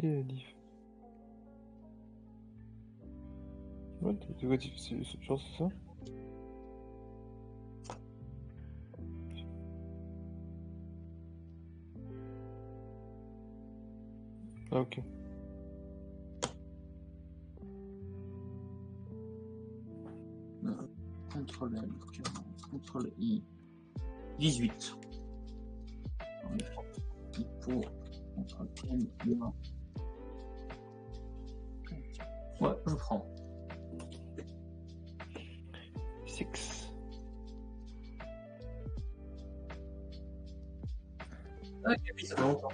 Quelle est la diff? What? C'est quoi, genre c'est ça? Ah ok. Contrôle L, contrôle I. 18. Pour contrôle N, non. Ouais, je prends. 6. Ah, et ça fait longtemps.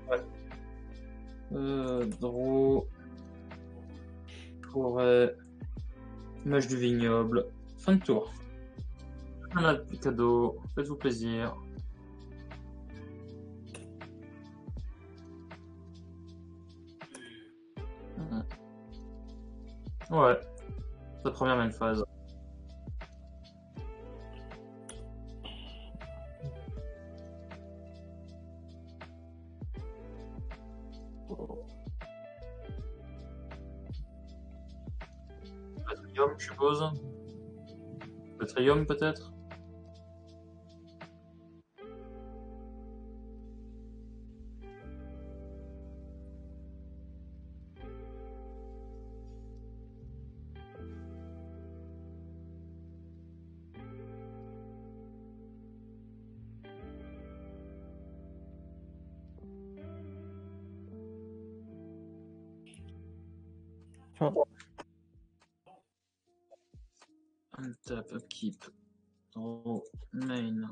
Ouais. Draw. Forêt. Image du vignoble. Fin de tour. Un autre cadeau. Faites-vous plaisir. Ouais. Sa première main phase. Patrium, je suppose. Patrium, peut-être. Fin. Untap, upkeep. Draw, main.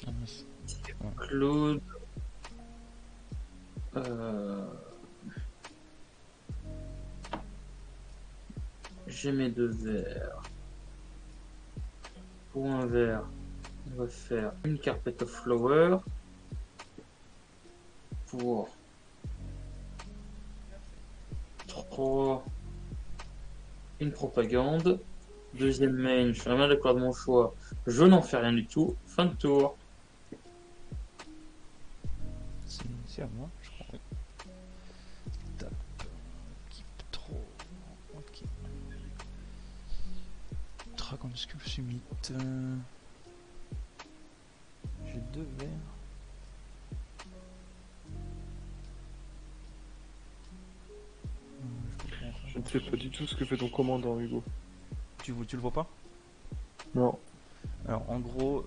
Ah mince. Claude. J'ai mes 2 verres. Pour un verre, on va faire une carpet of flower. Pour 3, une propagande. Deuxième main, je suis vraiment d'accord de mon choix. Je n'en fais rien du tout. Fin de tour. C'est à moi, je crois. Tape. Keep trop. Ok. Dragon Skull Summit. J'ai 2 verres. Je ne sais pas du tout ce que fait ton commandant, Hugo. Tu le vois pas? Non. Alors en gros,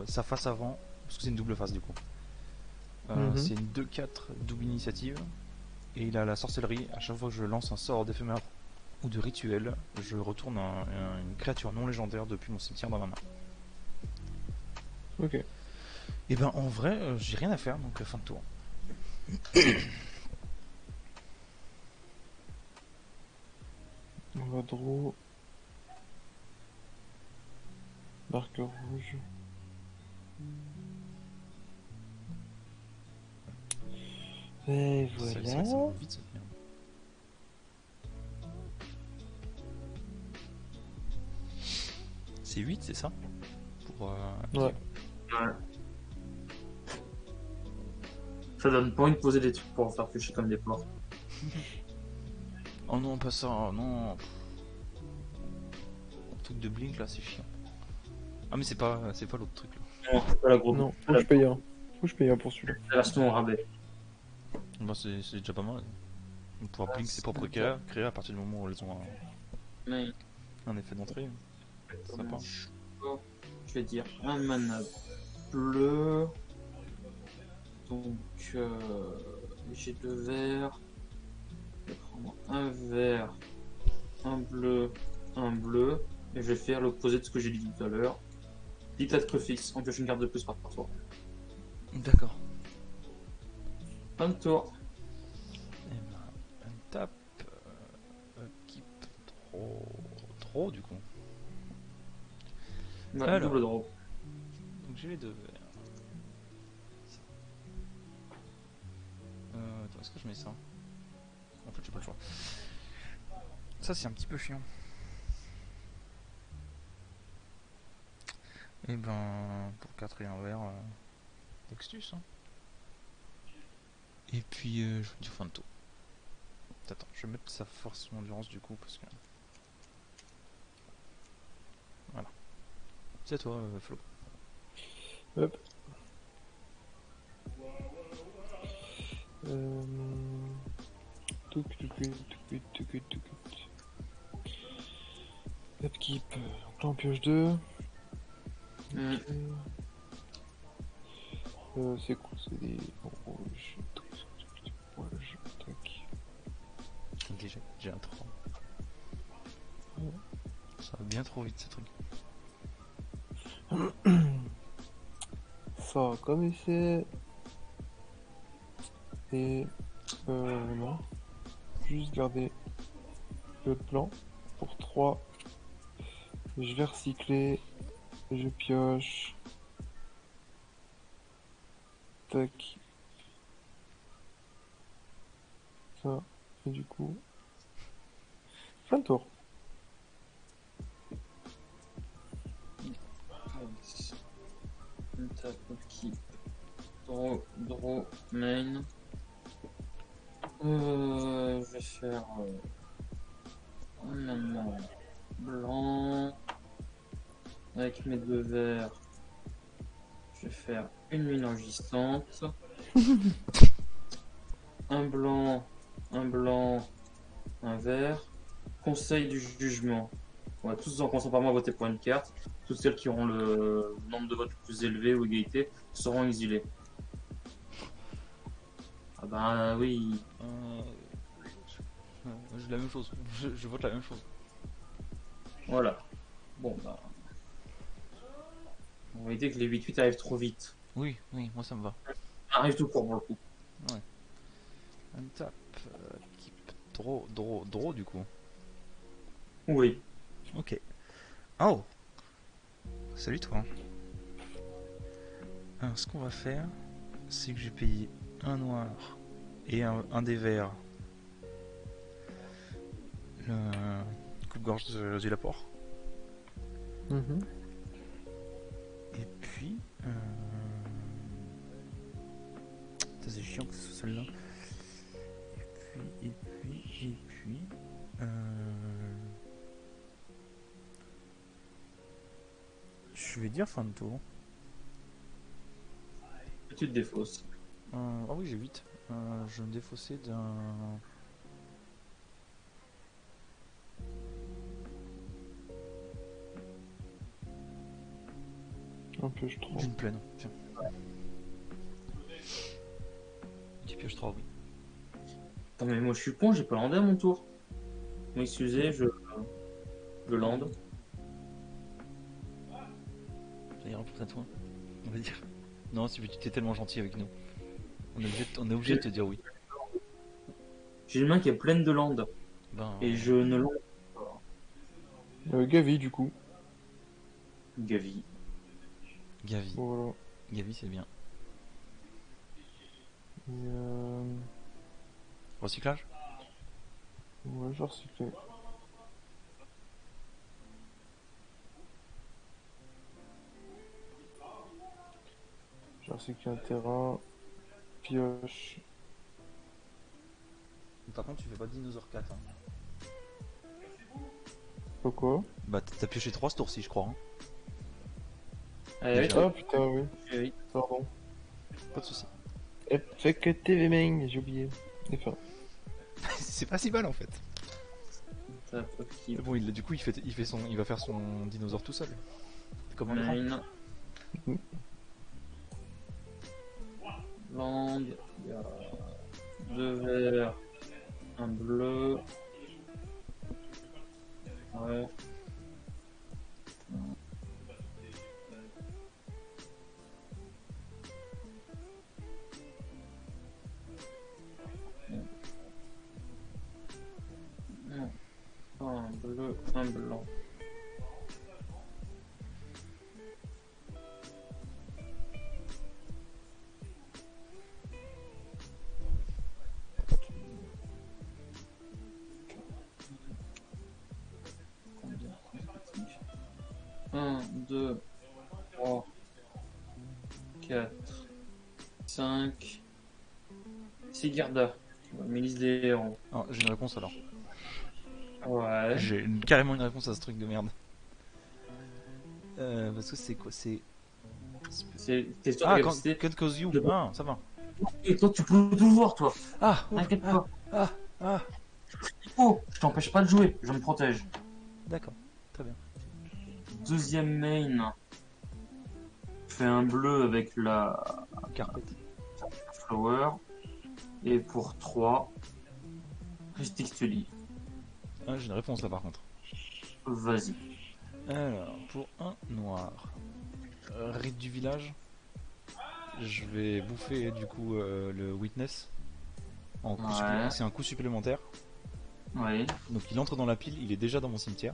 sa face avant, parce que c'est une double face du coup. C'est une 2-4 double initiative. Et il a la sorcellerie. À chaque fois que je lance un sort d'éphémère ou de rituel, je retourne une créature non légendaire depuis mon cimetière dans ma main. Ok. Et ben en vrai, j'ai rien à faire, donc fin de tour. On va draw. Marqueur rouge. Et voilà. C'est vrai que ça va vite cette merde. C'est 8, c'est ça? Pour, Ouais. Ouais. Ça donne pas envie de poser des trucs pour faire pêcher comme des porcs. Oh non, pas ça, oh non. Le truc de blink là, c'est chiant. Ah mais c'est pas l'autre truc là. Non, c'est pas la grosse. Non, faut que je paye un. Faut que je paye un pour celui-là. La version au rabais. Bah c'est déjà pas mal. On va pouvoir blink ses propres créas à partir du moment où elles ont un effet d'entrée. Sympa. Je vais dire un mana bleu. Donc j'ai 2 verres. Je vais prendre un vert, un bleu, et je vais faire l'opposé de ce que j'ai dit tout à l'heure. Dictate Crufix, on pioche une carte de plus par tour. D'accord. Fin de tour. Et ben, un tape. Keep trop du coup. Ouais, Alors. double drop. Donc j'ai les 2 verres. Attends, est-ce que je mets ça? En fait, j'ai pas le choix. Ça, c'est un petit peu chiant. Et ben, pour 4 et un vert, Dextus. Hein. Et puis, je vais dire fin de tour. Attends, je vais mettre sa force endurance du coup, parce que. Voilà. C'est à toi, Flo. Hop. Tout. Upkeep. Donc là on pioche 2. C'est quoi? C'est des rouges. Rouge. Tac. Déjà, j'ai un 3. Ça va bien trop vite ce truc. Ça, comme essai. Et non. Juste garder le plan pour 3. Je vais recycler. Je pioche. Tac. Ça. Et du coup. Fin de tour. Tap, upkeep. Draw, main. Je vais faire un mana blanc. Avec mes 2 verts, je vais faire une mine enrichissante. Un blanc, un vert. Conseil du jugement. On va tous en commençant par moi voter pour une carte. Toutes celles qui auront le nombre de votes le plus élevé ou égalité seront exilées. Ah bah oui. J'ai la même chose. Je vote la même chose. Voilà. Bon bah. On va éviter que les 8-8 arrivent trop vite. Oui, moi ça me va. Arrive tout court pour le coup. Ouais. Un tap. Keep. Draw du coup. Oui. Ok. Oh! Salut toi. Alors, ce qu'on va faire, c'est que j'ai payé un noir et un des verts. Le coupe-gorge du Laport. Et puis. Ça, c'est chiant que ce soit celle-là. Et puis. Je vais dire fin de tour. Petite défausse. Ah oui, j'ai 8. Je vais me défausser d'un. Un pioche 3. D'une plaine. Tiens. Petit pioche 3, oui. Attends, mais moi je suis con, j'ai pas landé à mon tour. M'excusez, je lande. Ça ira pour toi, on va dire. Non, si tu es tellement gentil avec nous. On est obligé de te dire oui. J'ai une main qui est pleine de landes. Ben, Et je ne lande pas. Gavi du coup. Gavi. Gavi. Voilà. Gavi, c'est bien. Et Recyclage? ouais, j'ai recyclé. J'ai recyclé un terrain. Pioche. Par contre, tu fais pas dinosaure 4. Hein. Pourquoi? Bah, t'as pioché 3 ce tour-ci, je crois. Hein. Allez, Déjà. Ah putain, oui. oui. Pardon. Pas de soucis. Fait que TV main, j'ai oublié. Enfin. C'est pas si mal en fait. Tap, upkeep. Bon, du coup, il va faire son dinosaure tout seul. Comme un grand. Main. Land. Il y a 2 verts. Un bleu. Ouais. Un bleu, un blanc. 2, 3, 4, 5. Sigarda, milice des héros. Ah, j'ai une réponse alors. Ouais. J'ai carrément une réponse à ce truc de merde. Parce que c'est quoi? C'est. C'est toi Ah, qui as quand capacité. Cut Cause You. de- Ah, ça va. Et toi, tu peux tout voir, toi. Ah, ouf, T'inquiète ah, pas. ah, ah. Oh, je t'empêche pas de jouer, je me protège. D'accord, très bien. Deuxième main. Je fais un bleu avec la Carpet. flower. Et pour 3, Rustic Study. Ah, j'ai une réponse là par contre. Vas-y. Alors, pour un noir, rite du village, je vais bouffer du coup le Witness. Ouais. C'est un coup supplémentaire. Oui. Donc il entre dans la pile, il est déjà dans mon cimetière.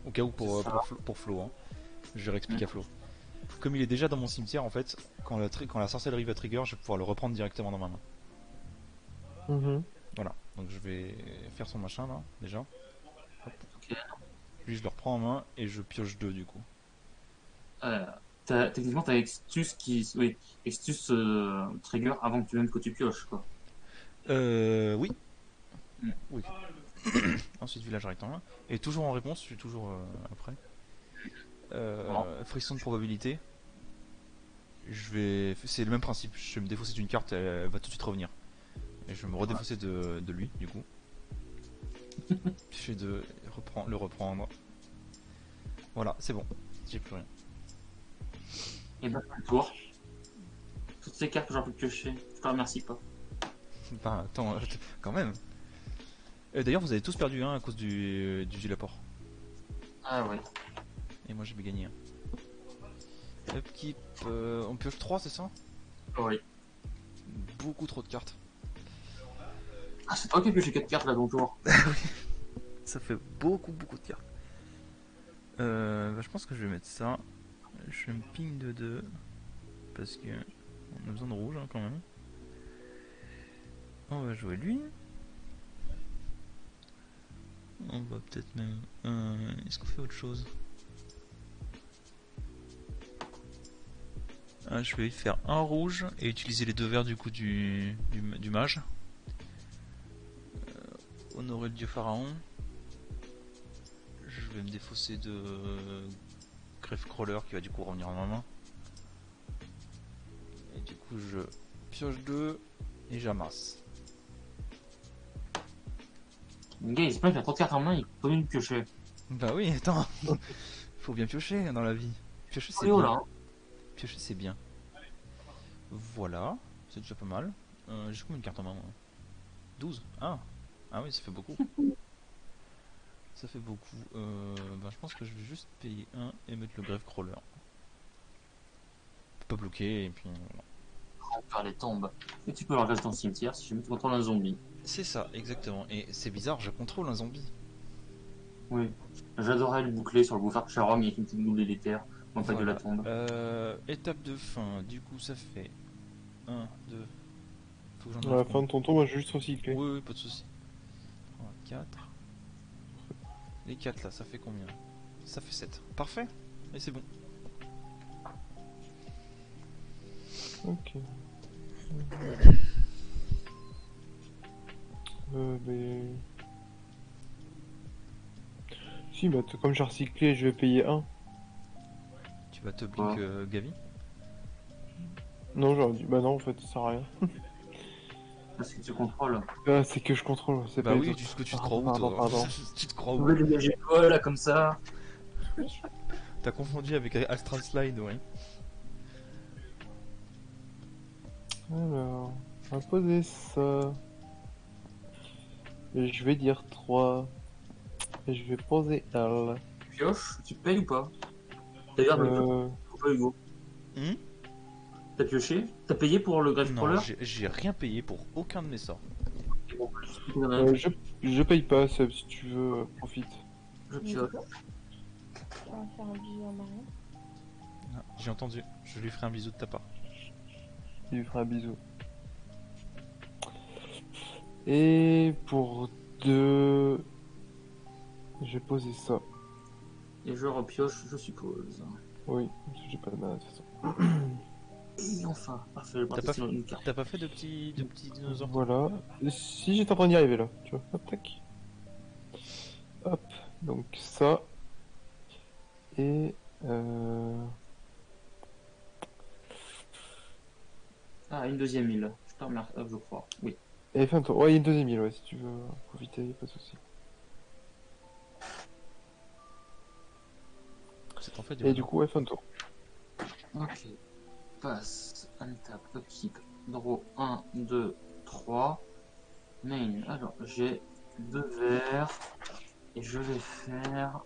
Au cas où C'est ça. pour Flo. Hein. Je réexplique à Flo. Comme il est déjà dans mon cimetière, en fait, quand la sorcellerie va trigger, je vais pouvoir le reprendre directement dans ma main. Mhm. Voilà, donc je vais faire son machin là, déjà. Hop. Ok. Lui, je le reprends en main et je pioche 2 du coup. Techniquement, t'as Extus qui. Oui, Extus trigger avant que tu pioches, quoi. Oui. Mm. Oui. Ensuite, village rectangle. Et toujours en réponse, je suis toujours après. Bon. Frisson de probabilité. C'est le même principe. Je vais me défausser d'une carte, elle va tout de suite revenir. Et je vais me redéfausser de lui, du coup. Je vais le reprendre. Voilà, c'est bon. J'ai plus rien. Et bah, le tour. Toutes ces cartes que j'aurais pu piocher, je te remercie pas. Bah, attends, quand même. D'ailleurs, vous avez tous perdu à cause du Gilaport. Ah ouais. Et moi, j'ai gagné un. Upkeep, on pioche 3, c'est ça? Oui. Beaucoup trop de cartes. Ah, c'est toi qui as pioché 4 cartes là dans le tour. Ça fait beaucoup de cartes. Bah, je pense que je vais mettre ça. Je vais me ping de 2. Parce que on a besoin de rouge hein, quand même. On va jouer lui. On va peut-être même. Est-ce qu'on fait autre chose? Je vais faire un rouge et utiliser les 2 verts du coup du mage. Honorer le dieu pharaon. Je vais me défausser de Gravecrawler qui va du coup revenir en ma main. Et du coup je pioche 2 et j'amasse. Le gars, il se plaint qu'il a trop de cartes en main, il peut même piocher. Bah oui, attends. Faut bien piocher dans la vie. Piocher c'est Oh bien. là, hein. Piocher c'est bien. Voilà, c'est déjà pas mal. J'ai combien de cartes en main moi 12. Ah oui, ça fait beaucoup. Ça fait beaucoup. Bah, je pense que je vais juste payer 1 et mettre le Gravecrawler. Pas bloquer et puis voilà. On va faire les tombes. Et tu peux l'engager dans le cimetière si jamais tu contrôles un zombie. C'est ça, exactement. Et c'est bizarre, je contrôle un zombie. Oui. J'adorerais le boucler sur le bouffard de Charom avec une petite boule d'éther. Non, pas de la Voilà. tombe. Étape de fin, du coup ça fait 1, 2. Faut que j'en À la enlève fin de ton tour, moi je vais juste recycler. Oui, pas de soucis. 3, 4. Les 4 là, ça fait combien? Ça fait 7. Parfait. Et c'est bon. Ok. Mais... Si, bah comme j'ai recyclé, je vais payer 1. Tu vas te blink Gavi? Non, j'aurais dit... Bah non, en fait, ça sert à rien. Parce que tu contrôles. Ah, c'est que je contrôle, c'est Bah pas oui, les autres. juste que tu te crois où Pardon, toi? pardon. Tu te crois Tu où? voulais dégager quoi là comme ça? T'as confondu avec Astral Slide, ouais. Alors, on va poser ça. Et je vais dire 3. Et je vais poser L. Tu pioches, tu payes ou pas? D'ailleurs, ou pas Hugo? Hmm T'as pioché? T'as payé pour le Gravecrawler? Non, j'ai rien payé pour aucun de mes sorts. Bon, je paye pas, Seb, si tu veux, profite. je pioche. On va faire un bisou à Marion. Ah, j'ai entendu, je lui ferai un bisou de ta part. Il lui fera un bisou. Et pour 2, je vais poser ça. Et je repioche, je suppose. Oui, parce que j'ai pas de mana de toute façon. Et enfin, parfait, je vais T'as pas, partir sur une carte. t'as pas fait de petits dinosaures toi? Voilà. Si j'étais en train d'y arriver là, tu vois. Hop, tac. Hop. Donc ça. Et Ah, une deuxième île. Je te remercie, je crois. Oui. et fin de tour. Ouais, il y a une deuxième île, ouais, si tu veux profiter, pas de soucis. C'est en fait du Et mana. du coup, ouais, fin de tour. Ok. Passe, untap, upkeep, draw 1, 2, 3. Main. Alors, j'ai 2 verts. Et je vais faire.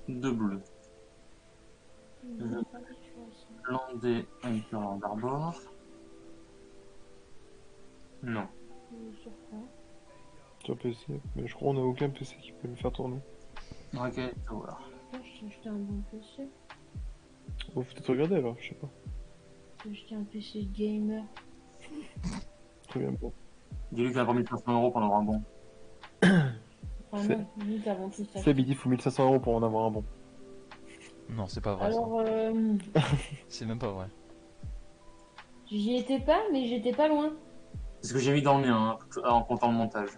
Deux bleus. Non, pas du tout, ça. Landais, Hinterland Arbor. Non. Sur quoi? Sur PC. Mais je crois qu'on a aucun PC qui peut le faire tourner. Rocket Tower. Pourquoi je t'ai acheté un bon PC? Faut peut-être regarder alors, je sais pas. J'ai acheté un PC gamer. Très bien, bon. Dis-lui qu'il a pas 1500 € pour en avoir un bon. Enfin non, nous avons tous C'est acheté. Bidi, il faut 1500 € pour en avoir un bon. Non, c'est pas vrai ça. Alors, C'est même pas vrai. j'y étais pas, mais j'étais pas loin. C'est ce que j'ai mis dans le mien, hein, en comptant le montage.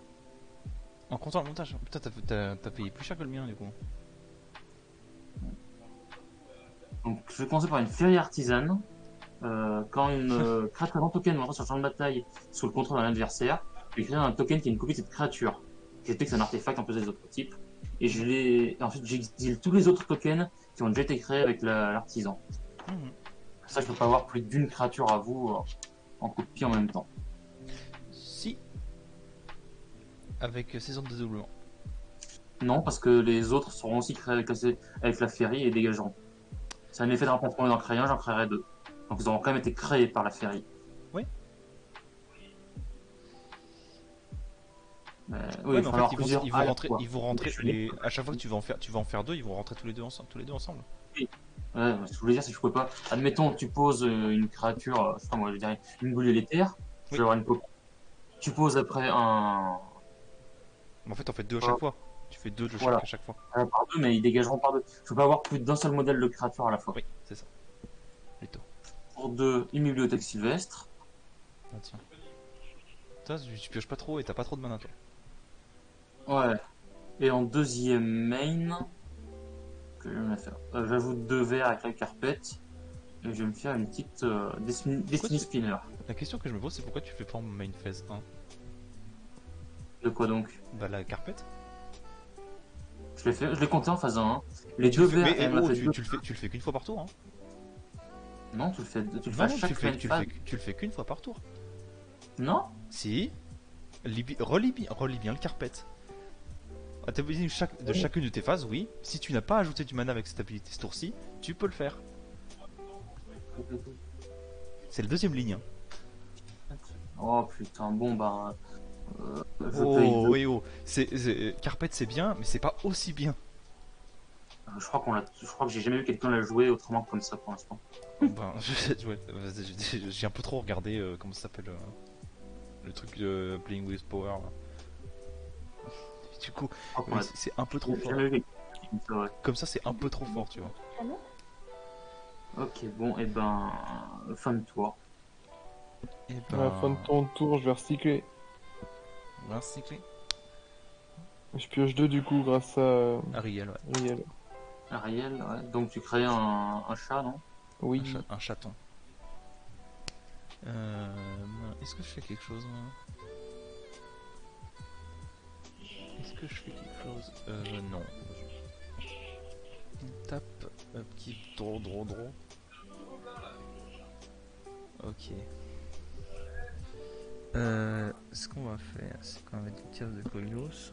En comptant le montage, putain, t'as payé plus cher que le mien du coup. Donc, je vais commencer par une Fury Artisane. Quand une créature en token montre sur le champ de bataille sous le contrôle d'un adversaire, je vais créer un token qui est une copie de cette créature. J'ai que c'est un artefact en plus des autres types. Et ensuite, j'exile tous les autres tokens qui ont déjà été créés avec l'artisan. Mhm. Ça, je peux pas avoir plus d'une créature à vous en copie en même temps. Si. Avec saison de dédoublement. Non, parce que les autres seront aussi créés avec la Ferry et dégageront. C'est un effet de remplacement, d'en créer un, j'en créerai deux. Donc ils auront quand même été créés par la Ferry. Oui. Oui, Ouais, il mais en faut en fait, avoir plusieurs à la fois. ils vont rentrer les. À chaque fois que tu vas en faire deux, ils vont rentrer tous les deux ensemble. Ouais, ce que je voulais dire, c'est que je pouvais pas. Admettons que tu poses une créature, je sais pas moi, je dirais une boule éther, je Oui. vais avoir une copie. Tu poses après un. Mais en fait, en fait deux à chaque fois. Tu fais deux de Voilà, chaque à chaque fois. par deux, mais ils dégageront par deux. Je peux pas avoir plus d'un seul modèle de créature à la fois. Oui, c'est ça. Plutôt. Pour deux, une bibliothèque sylvestre. Ah, tiens. Toi, tu pioches pas trop et t'as pas trop de mana toi. Ouais. Et en deuxième main, que je vais me faire. J'ajoute deux verres avec la carpette. Et je vais me faire une petite Destiny Spinner. La question que je me pose, c'est pourquoi tu fais pas en main phase 1? De quoi donc? Bah, la carpette. Je l'ai compté en phase 1. Hein. Les Tu deux le fais, verres, mais elle m'a oh, fait tu deux. le fais qu'une fois par tour. Hein. Non, tu le fais Non, à non, chaque fin de phase. tu le fais qu'une fois par tour. Non? Si. Relis bien le carpet. À ta besoin de chacune de tes phases, oui. Si tu n'as pas ajouté du mana avec cette habilité ce tour-ci, tu peux le faire. C'est la deuxième ligne. Hein. Oh putain, bon bah. Je paye Oh, deux. oui, oh. Carpet, c'est bien, mais c'est pas aussi bien. Je crois que j'ai jamais vu quelqu'un la jouer autrement que comme ça pour l'instant. Ben, ouais, j'ai un peu trop regardé, comment ça s'appelle, le truc de Playing with Power. Là. Du coup, Je crois qu'on oui, a c'est un peu trop fort. jamais vu quelqu'un qui dit ça, ouais. Comme ça, c'est un peu trop fort, tu vois. Ah non? Ok, bon, et ben. Fin de tour. Et À la fin de ton tour, je vais recycler. Merci, clé. Je pioche deux du coup grâce à Ariel, ouais. Riel. Ariel, ouais. Donc tu crées un chat, non? Oui. Un chaton. Est-ce que je fais quelque chose moi Est-ce que je fais quelque chose non. On tape petit draw. Ok. Ce qu'on va faire, c'est qu'on va mettre une tierce de Colios.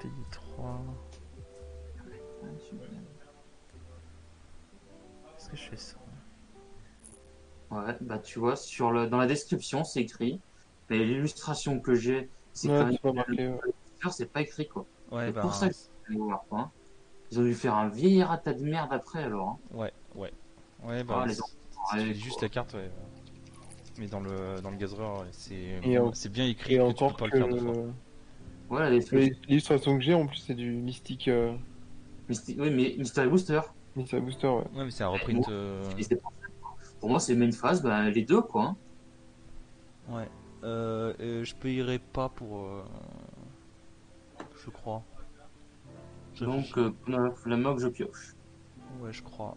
TD3. Est-ce que je fais ça? Ouais, bah tu vois, dans la description, c'est écrit. Mais l'illustration que j'ai, c'est Ouais, quand même. tu vas marquer. C'est pas écrit quoi. Ouais, C'est bah. pour ça que c'est hein. Ils ont dû faire un vieil errata de merde après alors. Hein. Ouais. Ouais, bah. Ah, les enfants. tu Ouais, lis juste la carte, ouais. Mais dans le gazeur, ouais, Et en- c'est bien écrit Et que tu peux encore pas le que faire deux fois. Voilà, les l'illustration que j'ai, en plus, c'est du Mystic, Oui, mais Mystery Booster. Mystery Booster, ouais. Ouais, mais c'est un Moi, reprint. pour moi, c'est main phase, bah, les deux, quoi. Hein. Ouais. Je payerai pas pour. Je crois. Je Donc, réfléchis. la mog, je pioche. Ouais, je crois.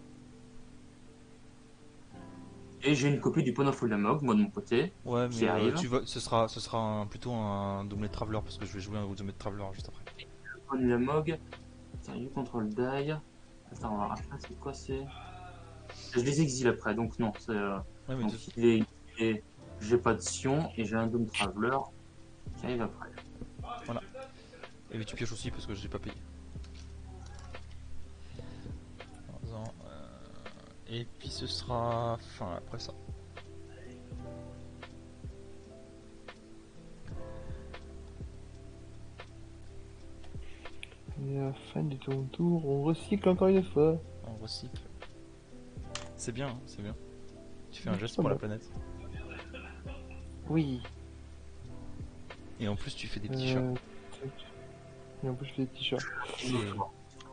Et j'ai une copie du Pone of Lamog, moi de mon côté, Ouais, qui mais arrive. ce sera plutôt un double Traveler parce que je vais jouer un double Traveler juste après. Pone Lamog, sérieux, contrôle die. Attends, on va rappeler, c'est quoi c'est. Je les exile après, donc non. Ouais, mais Donc j'ai pas de Sion et j'ai un Doom Traveler qui arrive après. voilà. Et mais tu pioches aussi parce que j'ai pas payé. Et puis ce sera fin après ça. Et à la fin de ton tour, on recycle encore une fois. On recycle. C'est bien, hein, c'est bien. Tu fais un C'est geste pas pour la mal. planète. Oui. Et en plus tu fais des petits chats. Tac. Et en plus, je fais des t-shirts.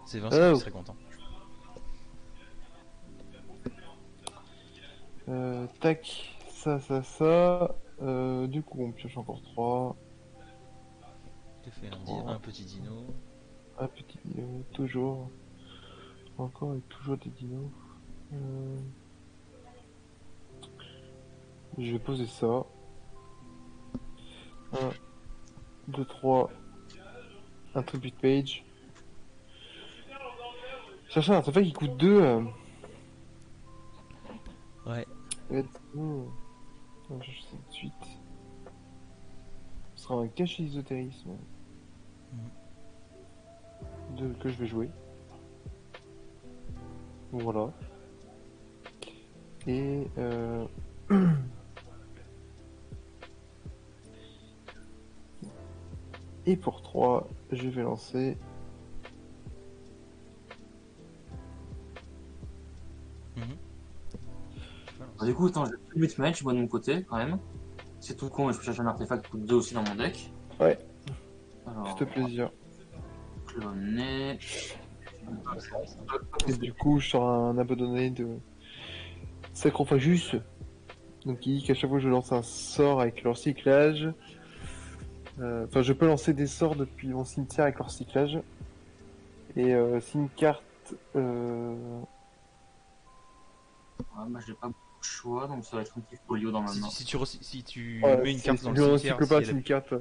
C'est Vincent qui Oh. serait content. Tac. Ça. Du coup, on pioche encore 3. J'ai fait Oh. un petit dino. Un petit dino, toujours. Encore et toujours des dinos. Euh, Je vais poser ça. 1, 2, 3. Un tribute page. Chercher un artefact qui coûte 2. Ouais. Let's go. On va chercher ça tout de suite. Ce sera un cache ésotérisme. Que je vais jouer. Voilà. Et et pour 3, je vais lancer. Du coup, attends, j'ai plus 8 matchs, moi de mon côté, quand même. C'est tout con, et je peux chercher un artefact qui coûte 2 aussi dans mon deck. Ouais, Alors, s'il te plaisir. cloner. Et du coup, je sors un abandonné de Sacrophagus. Donc il dit qu'à chaque fois que je lance un sort avec leur cyclage, enfin je peux lancer des sorts depuis mon cimetière avec leur cyclage. Et si une carte, Ouais, moi, j'ai pas beaucoup de choix, donc ça va être un petit folio dans ma main. Si tu ouais, mets une carte dans le lui on cimetière, recycle pas, si c'est une carte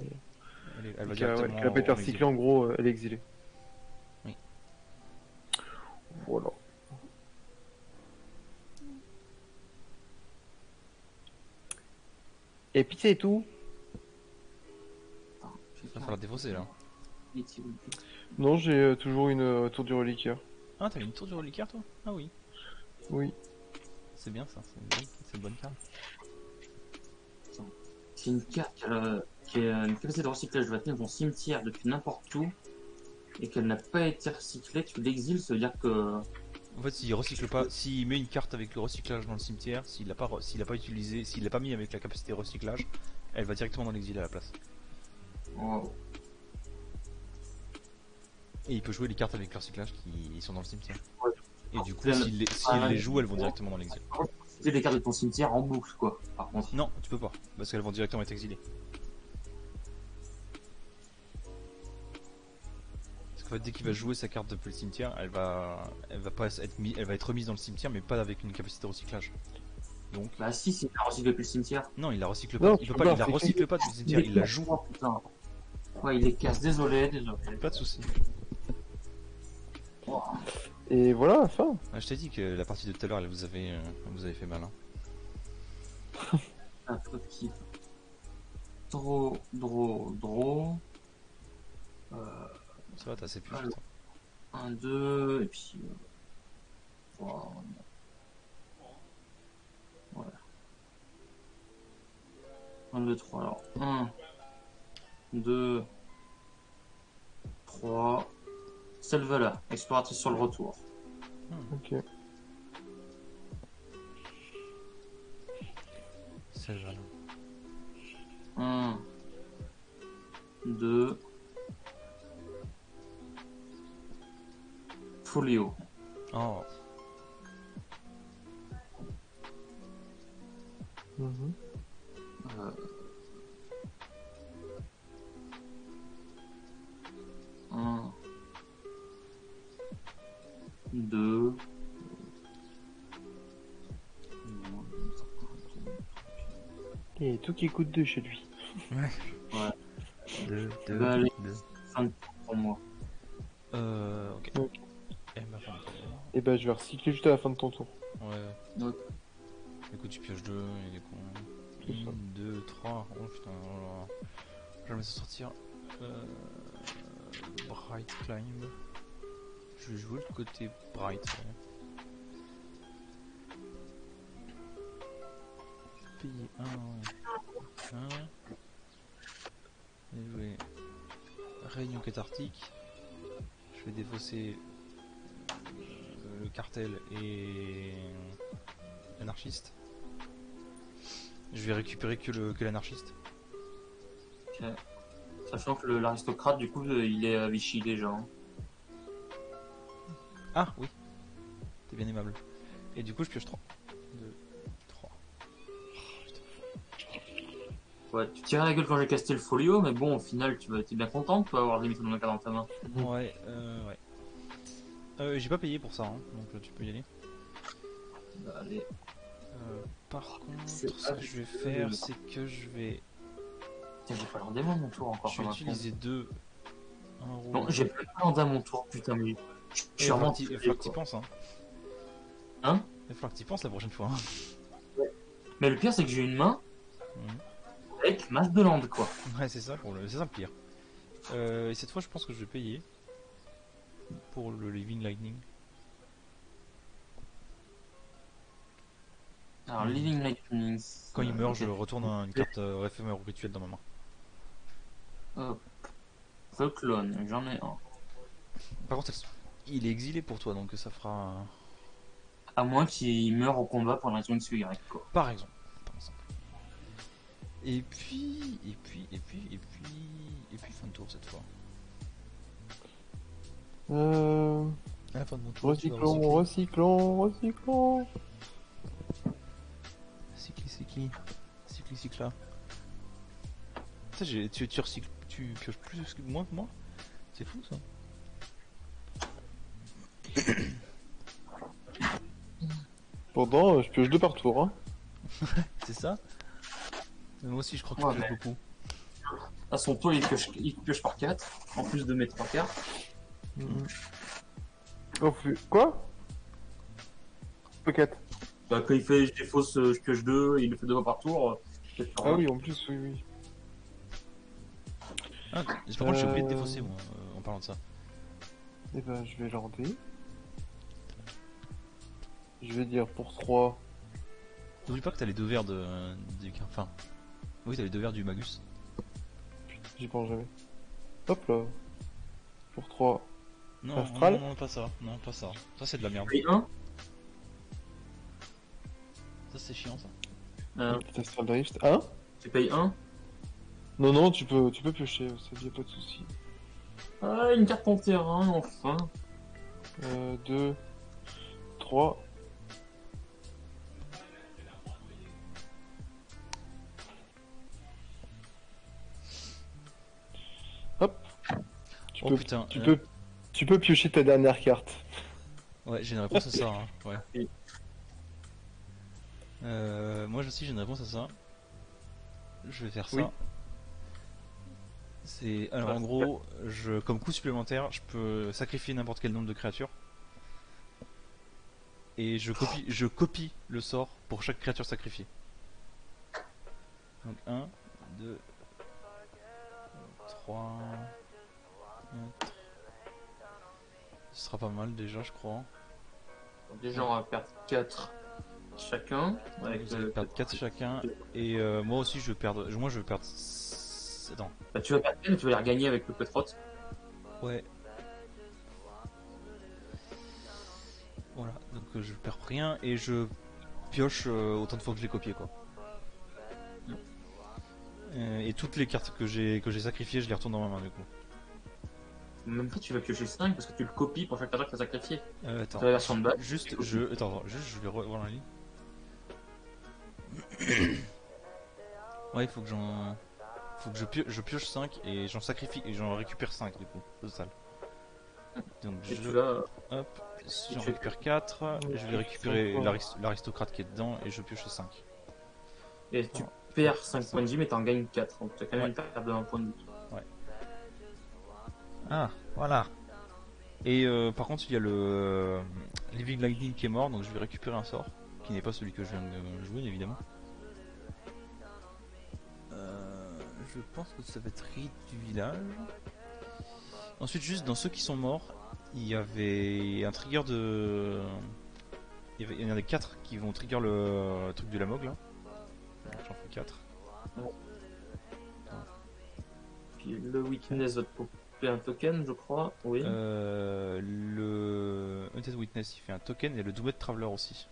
elle va qu'elle a directement pas été en exil. recyclée, en gros, elle est exilée. Oui. Voilà. Et puis c'est tout. Attends, je vais Ça va faire falloir défausser là. Non, j'ai toujours une tour du reliquaire. Ah, t'as une tour du reliquaire toi? Ah oui. Oui. C'est bien ça, c'est une bonne carte. C'est une carte qui a une capacité de recyclage de la tenir dans ton cimetière depuis n'importe où et qu'elle n'a pas été recyclée, tu l'exiles, ça veut dire que. En fait, s'il recycle pas, s'il met une carte avec le recyclage dans le cimetière, s'il l'a pas utilisé, s'il l'a pas mis avec la capacité de recyclage, elle va directement dans l'exil à la place. Wow. Et il peut jouer les cartes avec le recyclage qui sont dans le cimetière. Ouais. Et du coup, s'il les joue, elles vont directement dans l'exil. C'est des cartes de ton cimetière en boucle, quoi, par contre. Non, tu peux pas, parce qu'elles vont directement être exilées. Parce qu'en fait, dès qu'il va jouer sa carte depuis le cimetière, elle va être remise dans le cimetière, mais pas avec une capacité de recyclage. Donc, Bah si, c'est la recycle depuis le cimetière. non, il la recycle Non, pas. tu Il peux la pas, recycle pas du cimetière, il la joue. Oh, putain. Ouais, il les casse, désolé. Pas de soucis. Oh. Et voilà la fin. Ah, je t'ai dit que la partie de tout à l'heure, elle vous avait fait mal. Hein. Un truc qui. Draw. Ça va, t'as assez pu. 1, 2, et puis. 3. Voilà. 1, 2, 3. Alors, 1, 2, 3. Selvala, exploratrice sur le retour. Ok. 16 voilà. 1, 2. Folio. Oh, Mhm. Euh, 1, 2. Et tout qui coûte 2 chez lui. Ouais. 2, 2, Bah, allez. 2. Fin de tour pour moi. Ok. Ok. Et ma fin de tour. Et bah je vais recycler juste à la fin de ton tour. Ouais. Ok. Écoute, tu pioches 2, il est con. C'est ça. 1, 2, 3. Oh putain, oh là là. Je vais me sortir. Bright Climb. Je vais jouer le côté Bright. Ouais. Payer 1, ouais. 1. Et jouer Réunion cathartique. Je vais défausser le cartel et l'anarchiste. Je vais récupérer que l'anarchiste. Ok. Sachant que l'aristocrate, du coup, il est à Vichy déjà. Hein. Ah oui, t'es bien aimable. Et du coup je pioche 3. 2, 3. Ouais, tu tirais la gueule quand j'ai casté le folio, mais bon, au final, t'es bien content de pas avoir limite dans la carte dans ta main. Ouais, ouais. J'ai pas payé pour ça, hein, donc tu peux y aller. Bah, allez. Par contre, C'est ce que je vais faire, c'est que je vais Tiens, j'ai pas lancé mon tour encore. je vais utiliser 2 un rouge. Non, j'ai pas lancé à mon tour, putain, mais je Et suis vraiment. il va falloir que t'y penses, hein. Hein? Il va falloir que t'y penses la prochaine fois. Hein. Mais le pire, c'est que j'ai une main Mhm. avec masse de land, quoi. Ouais, c'est ça, c'est ça le pire. Et cette fois, je pense que je vais payer pour le Living Lightning. Alors, Living Lightning. Quand il meurt, je retourne une carte éphémère ou rituelle dans ma main. Hop. The Clone, j'en ai un. Par contre, il est exilé pour toi, donc ça fera. À moins qu'il meure au combat pour une raison X ou Y, quoi. Par exemple. Et puis, fin de tour cette fois. À la fin de mon tour, tu vas Recyclons. Cycla. Ça, tu recycles, tu pioches plus que moi C'est fou ça. Pourtant, je pioche 2 par tour. Hein. C'est ça. Mais moi aussi, je crois que Ouais, je pioche mais- beaucoup. À son tour, il pioche par 4, en plus de mes 3 cartes. Oh, quoi? Pocket. Bah, quand il fait des fausses, je pioche 2, il le fait 2 fois par tour. Ah oui, en plus, oui. Ah, par contre, j'ai oublié de défausser moi, en parlant de ça. Et ben, je vais lander. Je vais dire pour 3. N'oublie pas que t'as les 2 verres enfin. Oui, t'as les 2 verres du Magus. J'y pense jamais. Hop là. Pour 3. Non, Astral. non, pas ça. Non, pas ça. Ça, c'est de la merde. Et 1. Ça, c'est chiant ça. Petit Astral Drift. 1. Tu payes 1. Non, tu peux piocher, ça y a pas de souci. Ah, une carte en terrain, enfin. 2, 3. Hop. Tu Oh peux, putain. tu peux piocher ta dernière carte. Ouais, j'ai une réponse à ça. Hein. Ouais. Moi aussi, j'ai une réponse à ça. Je vais faire ça. Oui. C'est alors en gros, comme coût supplémentaire, je peux sacrifier n'importe quel nombre de créatures. Et je copie le sort pour chaque créature sacrifiée. Donc 1, 2, 3, 4. Ce sera pas mal déjà, je crois. Déjà, on va perdre 4 chacun. Avec Vous allez perdre 4 chacun. Et moi aussi, je vais perdre. Moi, je vais perdre. Attends. Bah, tu vas perdre, mais tu vas les regagner avec le Petrot. Ouais. Voilà, donc je perds rien et je pioche autant de fois que je l'ai copié quoi. Et toutes les cartes que j'ai sacrifiées, je les retourne dans ma main du coup. En même temps, tu vas piocher 5 parce que tu le copies pour chaque carte que tu as sacrifié. Attends. C'est la version de base. Juste, attends, juste, je vais revoir la ligne. Ouais, il faut que je pioche 5 et j'en sacrifie et j'en récupère 5 du coup, total. Donc Et tu vas. hop, j'en récupère 4, je vais récupérer l'aristocrate qui est dedans et je pioche 5. Et tu perds 5 points de vie, mais t'en gagnes 4. Donc tu as quand même une perte de 1 point de vie. Ouais. Ah, voilà. Et par contre, il y a le Living Lightning qui est mort, donc je vais récupérer un sort qui n'est pas celui que je viens de jouer évidemment. Je pense que ça va être rite du village. Ensuite, juste dans ceux qui sont morts, il y avait un trigger de. Il y en a 4 qui vont trigger le truc de la MOG là. J'en fais 4. Puis le Witness va te popper un token, je crois. Oui. Le Undead Witness il fait un token et le Doomed Traveler aussi.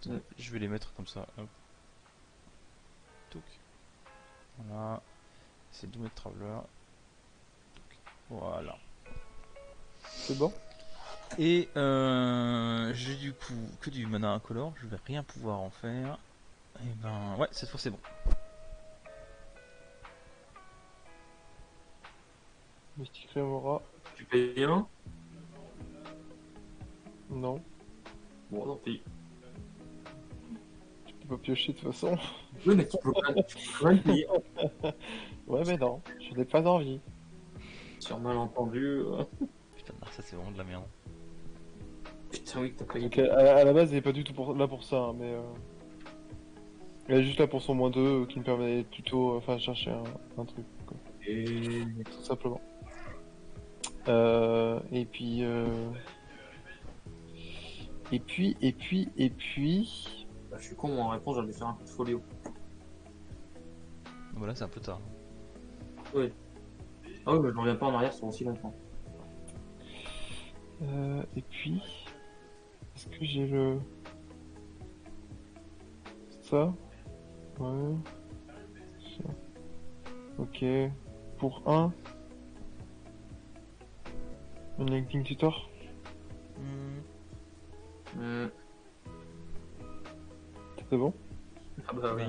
Ouais. Je vais les mettre comme ça. Hop. Touk. Voilà. C'est le Doomed Traveler. Voilà. C'est bon? Et j'ai du coup que du mana incolore, je vais rien pouvoir en faire. Et ben ouais, cette fois c'est bon. Mystique Remora. Tu payes un? Non. Bon, tant pis. Tu peux pas piocher de toute façon. Oui, mais tu peux quand même payer. Ouais, mais non. Je n'ai pas envie. Sur malentendu. Putain, ça c'est vraiment de la merde. Putain, oui, que t'as payé. Donc, à la base, il est pas du tout là pour ça, hein, mais. Il est juste là pour son -2 qui me permet plutôt. Enfin, chercher un truc. Quoi. Et. Tout simplement. Et puis. Et puis. Bah, je suis con, moi, en réponse, j'allais faire un coup de folio. Voilà, c'est un peu tard. Oui. Ah oui, mais je reviens pas en arrière sur aussi longtemps. Et puis. Est-ce que j'ai le. Ça? Ouais. Ça. Ok. Pour un Lightning Tutor. C'est bon? Ah bah oui.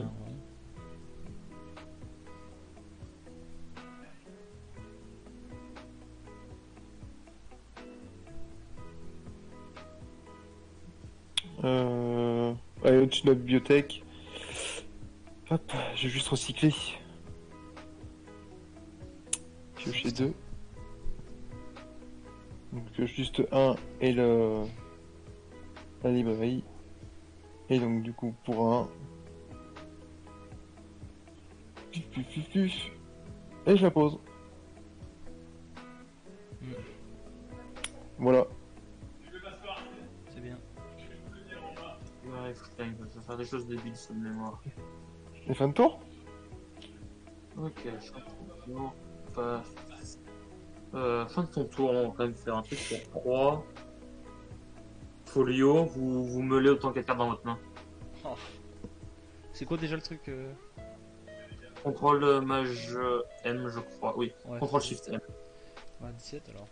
Allez, au-dessus de la bibliothèque. Hop, je vais juste recycler. Piocher 2. Donc juste 1 et la librairie. Et donc du coup pour 1. Et je la pose. Voilà. C'est bien. Ouais, putain, je vais faire des choses débiles, c'est de mémoire. Et fin de tour? Ok, champion. Fin de ton tour, on va quand même faire un truc pour 3. Folio, vous meulez autant qu'à cartes dans votre main. Oh. C'est quoi déjà le truc Contrôle mage M, je crois. Oui, ouais, contrôle shift M. Ouais, 17 alors.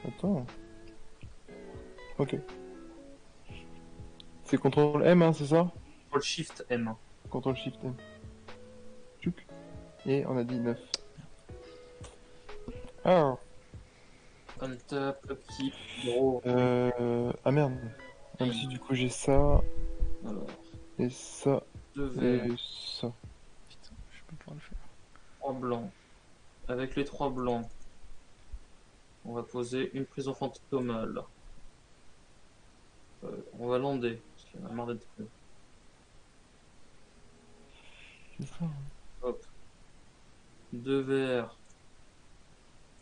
Attends. Ok. C'est CTRL M, hein, c'est ça? Contrôle shift M. CTRL Shift M. Tchouk. Et on a dit 9. Ah. Untap, upkeep, gros. Ah merde. Même si du coup j'ai ça, Alors, et ça, 2 verts, et ça. Putain, je peux pas le faire. 3 blancs. Avec les 3 blancs, on va poser une prison fantomale. On va lander, parce qu'il y en a marre d'être pris. C'est ça. Hop. 2 verts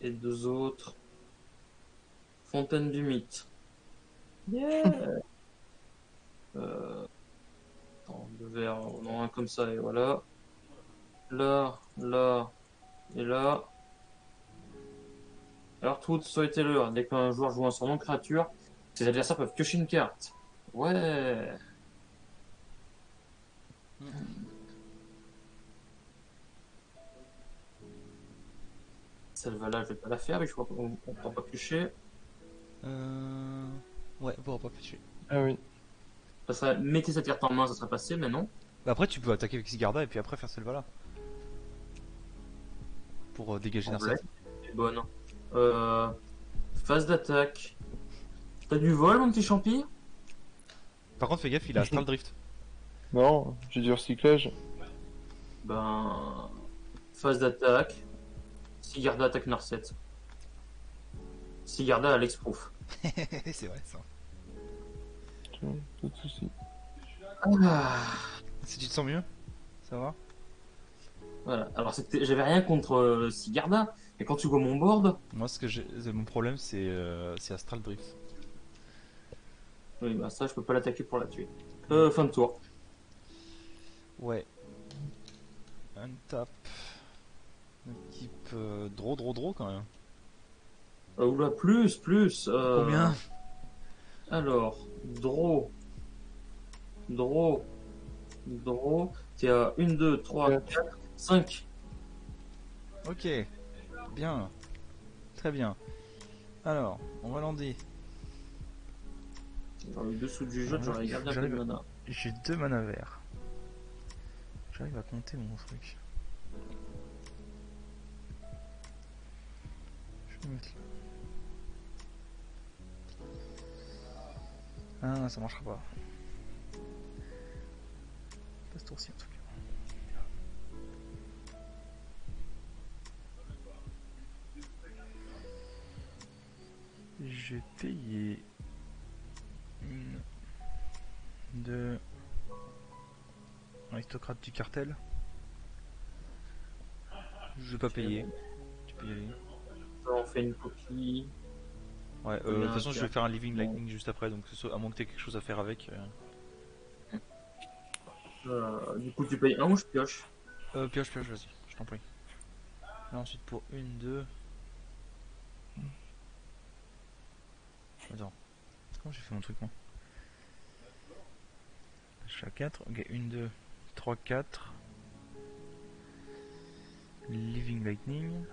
et 2 autres. Fontaine du mythe. Yeah. Attends, 2 verts, non, un comme ça et voilà. Là, là et là. Alors tout storyteller, dès qu'un joueur joue un surnom créature, ses adversaires peuvent piocher une carte. Ouais. Celle-là, je vais pas la faire, mais je crois qu'on ne pourra pas piocher. Ouais, on pourra pas pêcher. Ah oui. Ça serait, mettez cette carte en main, ça serait passé, mais non. Bah après, tu peux attaquer avec Sigarda et puis après faire celle-là. Pour dégager Anglais. Narset. C'est bonne. Phase d'attaque. T'as du vol, mon petit champi? Par contre, fais gaffe, il a Astral Drift. Non, j'ai du recyclage. Ben. Phase d'attaque. Sigarda attaque Narset. Sigarda à l'ex-proof. C'est vrai ça. Tu vois, pas de soucis. Si tu te sens mieux, ça va? Voilà. Alors, j'avais rien contre Sigarda, mais quand tu vois mon board. Moi, mon problème, c'est Astral Drift. Oui, bah ça, je peux pas l'attaquer pour la tuer. Fin de tour. Ouais. Un tap. Un type draw quand même. Oula, plus. Combien? Alors, draw. T'es à 1, 2, 3, 4, 5. Ok. Bien. Très bien. Alors, on va lander. Dans le dessous du jeu, j'aurais gardé un peu de mana. J'ai 2 mana verts. J'arrive à compter mon truc. Je vais me mettre là. Ah, ça marchera pas. Pas ce tour-ci en tout cas. J'ai payé une, deux aristocrates du cartel. Je vais pas payer. Tu peux y aller. On fait une copie. Ouais, de toute façon, je vais faire un Living Lightning juste après, donc à moins que tu aies quelque chose à faire avec. Du coup, tu payes un ou je pioche? Pioche, vas-y, je t'en prie. Là, ensuite, pour une, deux. Attends, comment j'ai fait mon truc moi? Je suis à 4, ok, 1, 2, 3, 4. Living Lightning.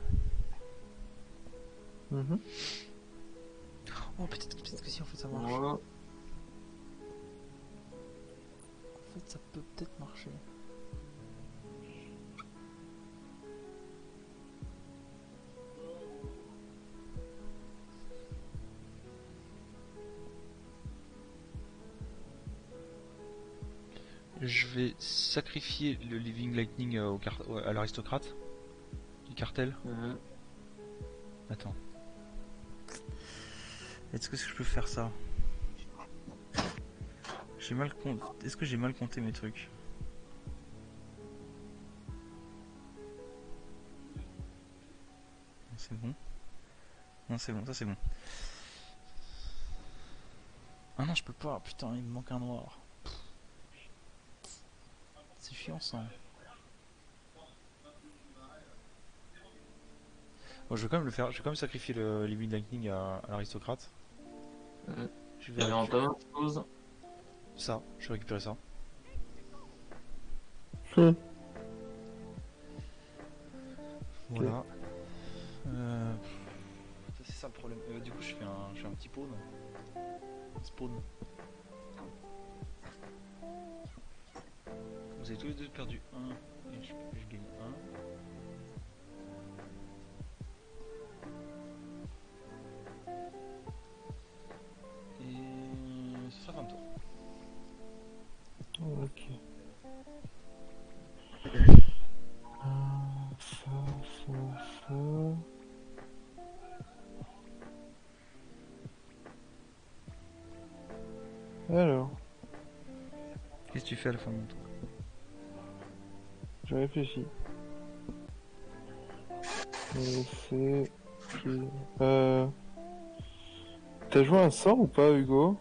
Oh, peut-être que si en fait ça marche. Voilà. En fait, ça peut peut-être marcher. Je vais sacrifier le Living Lightning à l'aristocrate du cartel. Attends. Est-ce que je peux faire ça? J'ai mal compté. Est-ce que j'ai mal compté mes trucs? C'est bon. Non, c'est bon, ça c'est bon. Ah non, je peux pas. Putain, il me manque un noir. C'est chiant ça. Bon, je vais quand même le faire. Je vais quand même sacrifier le Living Lightning à l'aristocrate. Je vais récupérer ça. Je vais récupérer ça. Voilà. C'est ça le problème. Du coup, je fais un petit spawn. Vous avez tous les deux perdu 1 et je gagne 1. Et ce sera fin de tour. Ok. Ça. Alors, Qu'est-ce que tu fais à la fin de mon tour? je réfléchis. C'est... T'as joué un sort ou pas, Hugo?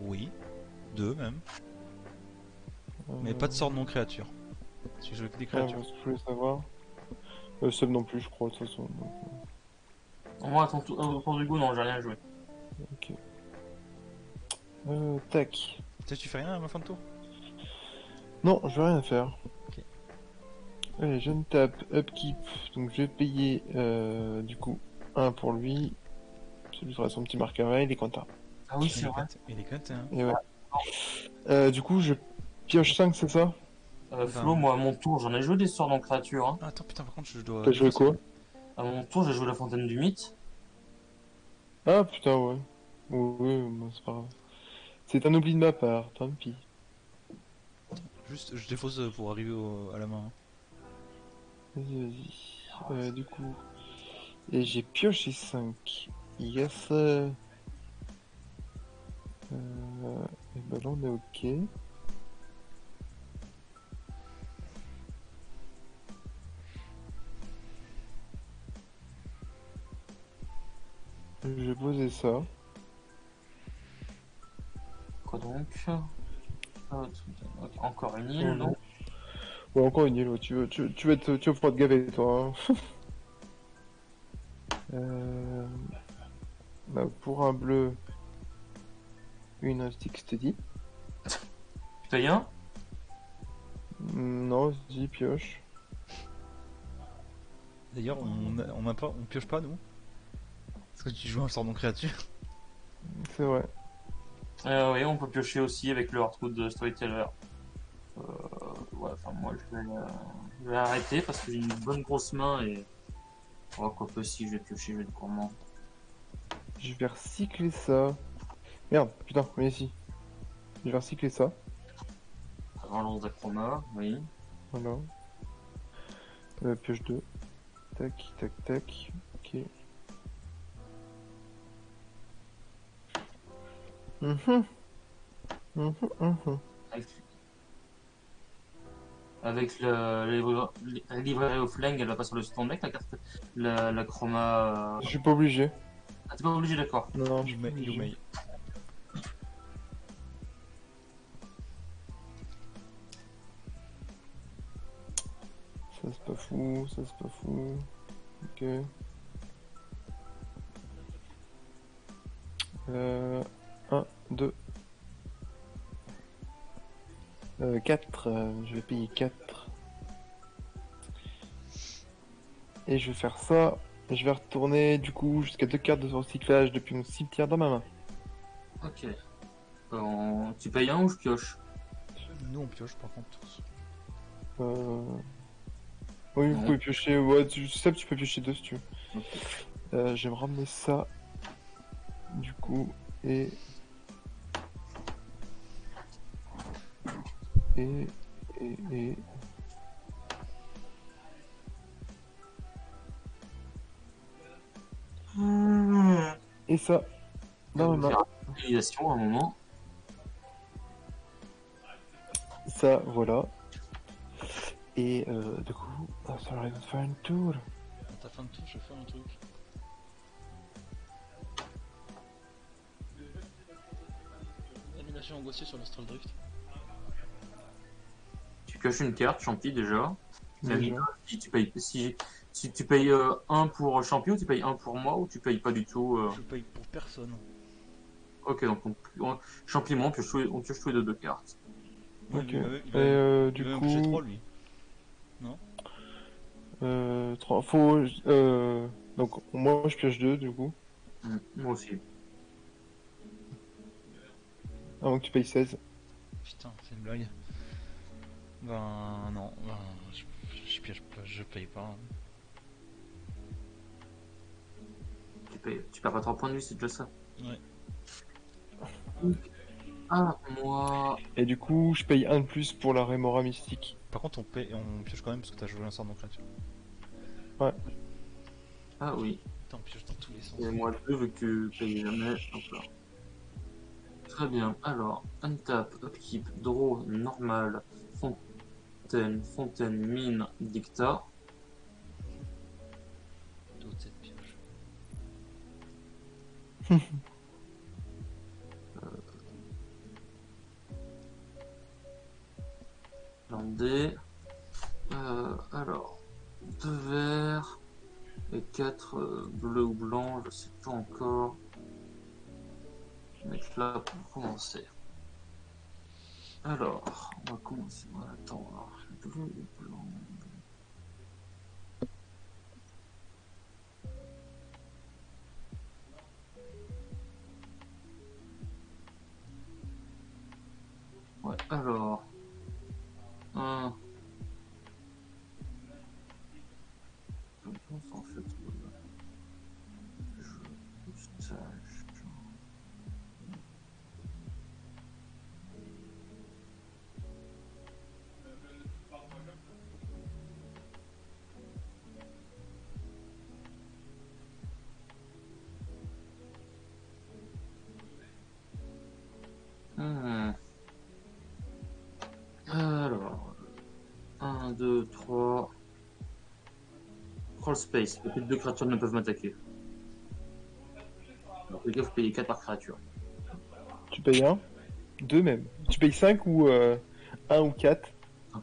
Oui. 2 même. Mais pas de sort de non-créature. Si je joue que des créatures. Parce que je voulais savoir. Seb non plus, je crois, de toute façon. Moi, pour du goût, non, j'ai rien joué. Ok. Tac. Tu fais rien à ma fin de tour? Non, je vais rien faire. Ok. Allez, je ne tape upkeep, donc je vais payer du coup un pour lui. Celui fera son petit marqueur là, il est content. Ah oui, c'est vrai. Il est cut, hein. Et ouais. Du coup, je pioche 5, c'est ça? Flo, moi à mon tour, j'en ai joué des sorts en créature. Hein. Ah, attends, putain, par contre, je dois. T'as joué quoi? À mon tour, j'ai joué la fontaine du mythe. Ah putain, ouais. Oui, bon, c'est pas grave. C'est un oubli de ma part, tant pis. Juste, je défausse pour arriver à la main. Hein. Vas-y. Du coup. Et j'ai pioché 5. Yes. Et ben là, on est ok. Je vais poser ça. Quoi donc ok, encore une île, non? Ouais, encore une île, ouais. Tu vas pouvoir te gaver, toi. Hein. Bah, pour un bleu, une stick steady. Tu payes un? Non, vas-y, pioche. D'ailleurs, on pioche pas, nous. Parce que tu joues un sort non créature. C'est vrai. Oui, on peut piocher aussi avec le Heartwood de Storyteller. Ouais, enfin, moi je vais arrêter parce que j'ai une bonne grosse main et. Oh, quoi que si, je vais piocher, je vais être gourmand. Je vais recycler ça. Merde, putain, viens ici. Je vais recycler ça. Relance d'Achroma, oui. Voilà. Pioche 2. Tac, tac, tac. Ok. Mhm. Mhm, mhm. Avec la librairie au flingue, elle va pas sur le stand deck, la carte, la chroma. Je suis pas obligé. Ah, t'es pas obligé, d'accord. Non, je suis pas You obligé. may. Ça c'est pas fou, ça c'est pas fou. Ok. 1, 2. 4. Je vais payer 4. Et je vais faire ça. Je vais retourner du coup jusqu'à 2 cartes de recyclage depuis mon cimetière dans ma main. Ok. Tu payes un ou je pioche? Nous, on pioche par contre tous. Oui, Non. vous pouvez piocher. Ouais, tu sais, tu peux piocher 2 si tu veux. Ok. Je vais me ramener ça. Du coup. Et. Et. Et. Et ça. Dans ma main. Utilisation à un moment. Ça, voilà. Et du coup, ça va faire une tour. À ta fin de tour, je vais faire un truc. Animation angoissée sur l'Astral Drift. Tu pioches une carte, champi déjà. Déjà. Si tu payes, si tu payes un pour champi ou tu payes un pour moi ou tu payes pas du tout. Je paye pour personne. Ok, donc champi, moi, on pioche tous les deux cartes. Ouais, Ok. il Et va du même piocher coup. 3 lui. Non? 3, faut. Donc, moi je pioche 2 du coup. Moi aussi. Avant que tu payes 16. Putain, c'est une blague. Ben non, je pioche pas, je paye pas. Hein. Tu perds pas 3 points de vie, c'est déjà ça. Ouais. Ah, moi. Et du coup, je paye 1 de plus pour la Rémora mystique. Par contre, on pioche quand même parce que t'as joué un sort non créature. Ouais. Ah oui. Putain, on pioche dans tous les sens. Et moi 2 vu que tu payes jamais. Donc là. Très bien. Alors, untap, upkeep, draw, normal, fontaine, mine, dicta. D'autres cette pioche. Landé. Alors, 2 verts et 4 bleus ou blancs, je sais pas encore. Je vais mettre là pour commencer. Alors, on va commencer. Attends, alors, bleu et blanc. Alors. Un. En fait, stage. Alors, 1, 2, 3. Crawl space. Les deux créatures ne peuvent m'attaquer. Alors, les gars, vous payez 4 par créature. Tu payes 1, 2 même. Tu payes 5 ou 1 ou 4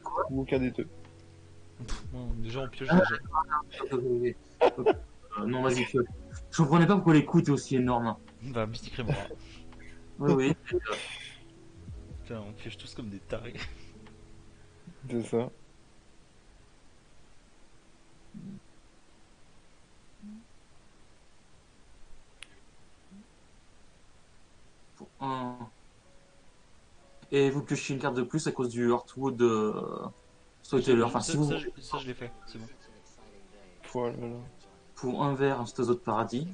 Quoi? ou aucun des deux. Bon, déjà on pioche. Non, vas-y, pioche. Je comprenais pas pourquoi les coûts étaient aussi énormes. Bah, Mystic Remora. Oui, oui. Putain, on pioche tous comme des tarés. C'est ça. Pour 1. Et vous piochez une carte de plus à cause du Heartwood Storyteller. Enfin, si vous... Ça, je l'ai fait, c'est bon. Voilà. Pour un vert, un Stozo de Paradis.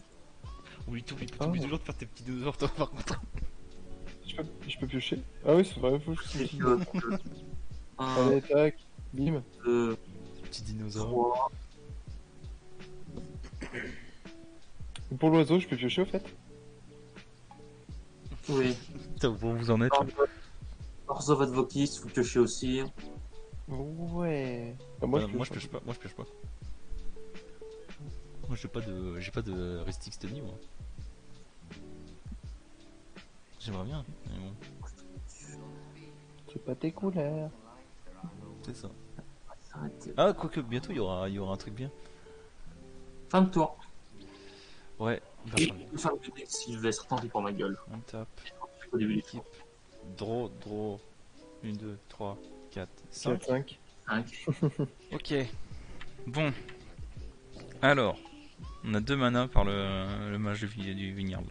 Oui, t'oublies Ah. toujours de faire tes petits dinosaures, toi, par contre. Je peux piocher. Ah oui, c'est vrai, faut que Et je... puis, 1, Allez, tac, bim. 2, Petits dinosaures. 3. Et pour l'oiseau, je peux piocher au fait. Oui. Putain, où vous en êtes là? Force of Advocis, vous piochez aussi. Ouais. Bah, Moi, je pioche pas. Moi, j'ai pas de Restic Study, moi. J'aimerais bien, mais bon, C'est pas tes couleurs. c'est ça. Arrêtez. Ah, quoique bientôt il y aura un truc bien. Fin de tour. Ouais, Et Bertrand. je vais faire le deck Sylvestre, tant pis pour ma gueule. On tape. Au début du Équipe. Draw. 1, 2, 3, 4, 5. 4, 5. 5. Ok. Bon. Alors, on a 2 mana par le mage du Vignard.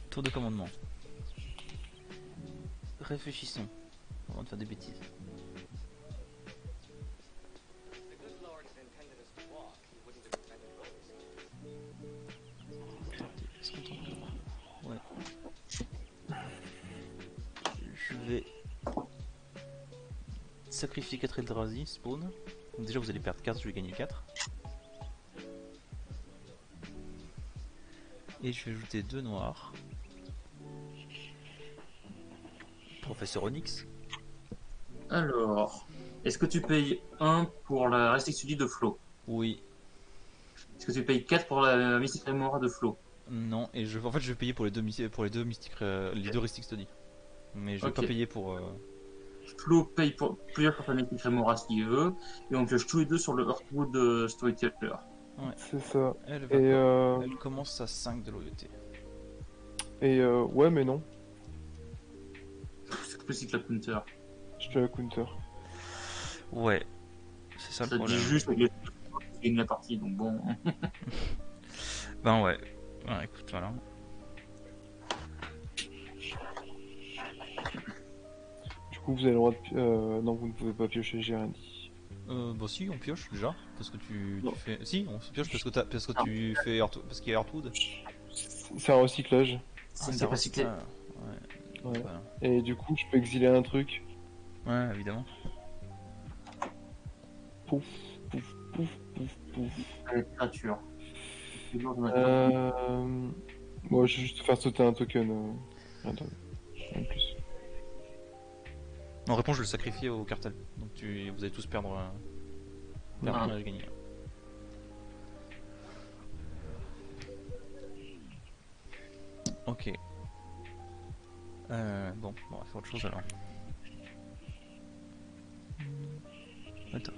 Tour de commandement. Réfléchissons avant de faire des bêtises. Est-ce qu'on t'entend? Ouais. Je vais sacrifier 4 Eldrazi, spawn. Donc déjà vous allez perdre 4, je vais gagner 4. Et je vais ajouter 2 noirs. Professeur Onyx. Alors, est-ce que tu payes 1 pour la Restic Study de Flo? Oui. Est-ce que tu payes 4 pour la Mystic Remora de Flo? Non, et en fait je vais payer pour les deux mystiques, les deux Restic Study. Mais je vais Ok. pas payer pour... Flo paye pour plusieurs pour la Mystic Remora s'il veut, et on pioche tous les deux sur le Heartwood Storyteller. C'est ça. Elle, elle commence à 5 de loyauté. Ouais, mais non. C'est plus que la counter. Je te la counter. Ouais, c'est ça Ça le dit problème. juste avec les qui gagnent la partie, donc bon. Ben ouais. Ouais, écoute, voilà. Du coup, vous avez le droit de... non, vous ne pouvez pas piocher, j'ai rien dit. Bah si, on pioche déjà, parce que tu Non. fais... Si, on se pioche parce que tu fais parce qu'il y a Heartwood. C'est un recyclage. C'est pas recyclé. Ouais. Ouais. Voilà. Et du coup, je peux exiler un truc. Ouais, évidemment. Pouf, pouf, pouf, pouf, pouf. La créature. Moi, je vais juste faire sauter un token. Rien de plus. En réponse, je vais le sacrifier au cartel. Donc vous allez tous perdre Ah. et gagner. Ok. Bon, on va faire autre chose alors. Attends.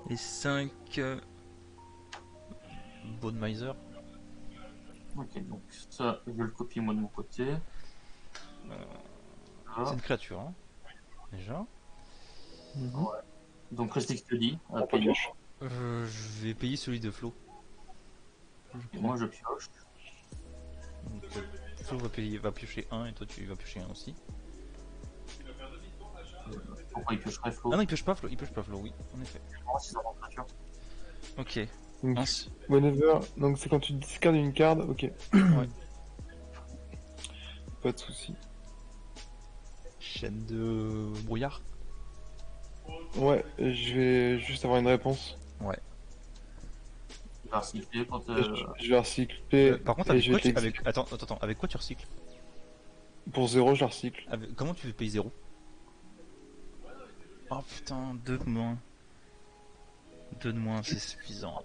Les 5 Bone Miser. Ok, donc ça, je vais le copier moi de mon côté. Ah. C'est une créature, hein, déjà. Donc Restic Study, à On payer. pioche. Je vais payer celui de Flo. Je Moi je pioche. Donc, Flo va piocher un et toi tu vas piocher un aussi. Pourquoi il piocherait Flo? Ah non, il pioche pas Flo, oui, en effet. Moi, c'est dans la nature. Ok. Donc, Mince. whenever, donc c'est quand tu discardes une carte, ok. Ouais. Pas de soucis. Chaîne de brouillard. Ouais, je vais juste avoir une réponse. Ouais. Il va recycler quand. Je vais recycler. Par contre, et avec je quoi vais tu... te l'exécuter. Attends, avec quoi tu recycles? Pour 0, je la recycle. Comment tu veux payer 0? Oh putain, 2 de moins. 2 de moins, c'est suffisant.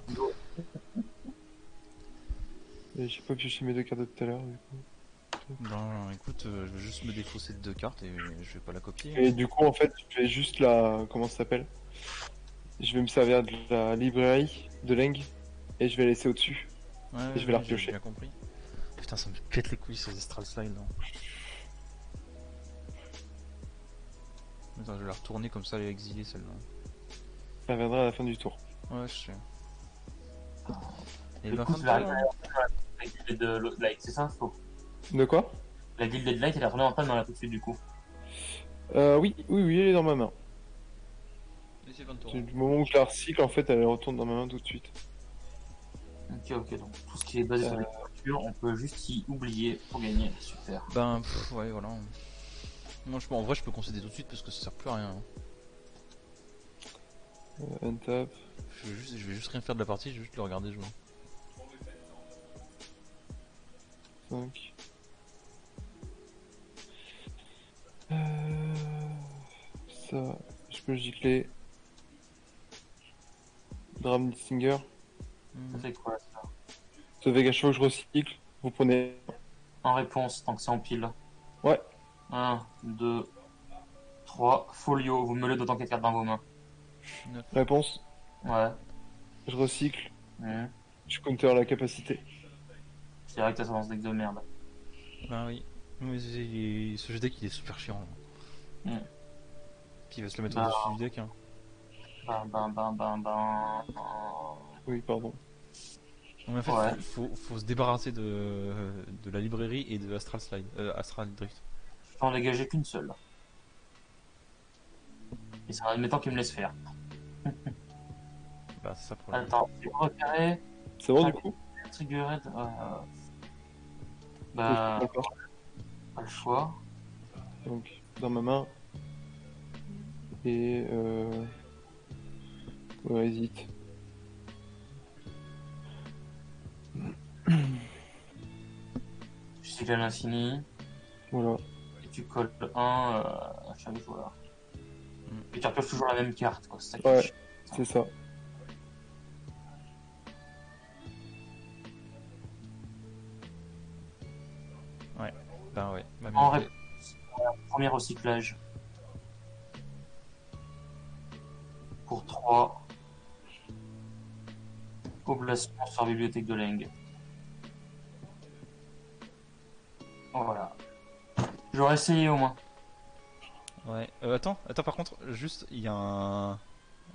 Et j'ai pas pioché mes 2 cartes de tout à l'heure. Du coup. Non, écoute, je vais juste me défausser de 2 cartes et je vais pas la copier. Et du coup, en fait, je vais juste la. Comment ça s'appelle? Je vais me servir de la librairie de Leng et je vais la laisser au-dessus. Ouais, et je vais la j'ai repiocher. bien compris. Putain, ça me pète les couilles ces Astral Slide là. Attends, je vais la retourner comme ça, elle est exilée celle-là. Ça reviendra à la fin du tour. Ouais, je sais. Et Du bah, coup, fin de tu vas tour, arriver là. la guilde de Light, c'est ça Flo? De quoi? La guilde de Light, elle est retournée en panne dans la tout de suite du coup. Oui, elle est dans ma main. Et c'est fin de tour. Du moment où je la recycle, en fait, elle retourne dans ma main tout de suite. Ok, donc tout ce qui est basé sur les voitures, on peut juste y oublier pour gagner. Super. Ben, ouais, voilà. Moi, en vrai, je peux concéder tout de suite parce que ça sert plus à rien. Untap. Je vais juste rien faire de la partie, je vais juste le regarder jouer. 5. Ça, je peux gicler. Dram Stinger. Ça fait quoi ça? Ce Vega chaque fois que je recycle, vous prenez. En réponse, tant que c'est en pile. Ouais. 1, 2, 3. Folio, vous me le d'autant qu'à carte dans vos mains. Réponse. Ouais. Je recycle. Mmh. Je counter la capacité. C'est vrai que t'as ça dans ce deck de merde. Ben oui. Mais ce deck il est super chiant. Là. Mm. Puis il va se le mettre Bah. au-dessus du deck. Hein. Oui, pardon. Mais en fait, Ouais. faut se débarrasser de la librairie et de Astral Slide, Astral Drift. Je peux en dégager qu'une seule. Et c'est en admettant qu'il me laisse faire. Bah, c'est ça le problème. Attends, c'est repéré. C'est bon du coup? Triggered. Oui, Bah, d'accord. pas le choix. Donc, dans ma main. Et ouais, hésite. Tu cycles à l'infini. Voilà. Et tu colles un à chaque joueur. Et tu repioches toujours la même carte, quoi. C'est ça qui Ouais. est chiant. C'est ça. Ben ouais. Bah, En mais- réponse, premier recyclage. Pour 3. Oblation sur la bibliothèque de Leng. Voilà. J'aurais essayé au moins. Ouais. Attends, par contre, juste, il y a un.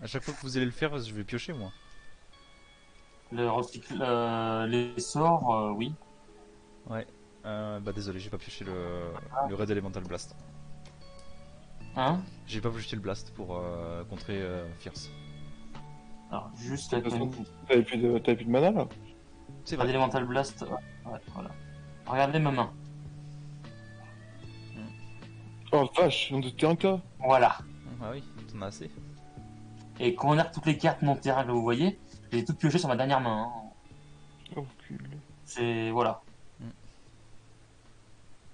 À chaque fois que vous allez le faire, je vais piocher moi. Les sorts, oui. Ouais. Bah désolé, j'ai pas pioché le Red Elemental Blast. Hein? J'ai pas pioché le Blast pour contrer Fierce. Alors, juste la De toute façon, tenue. t'avais plus de mana là? C'est Pas vrai. d'Elemental Blast. Ouais, voilà. Regardez ma main. Oh vache, nom de terrain que t'as? Voilà. Ah oui, t'en as assez. Et quand on regarde toutes les cartes mon terrain que vous voyez, je les ai toutes piochées sur ma dernière main. Hein. Oh cul. C'est. Voilà. Mm.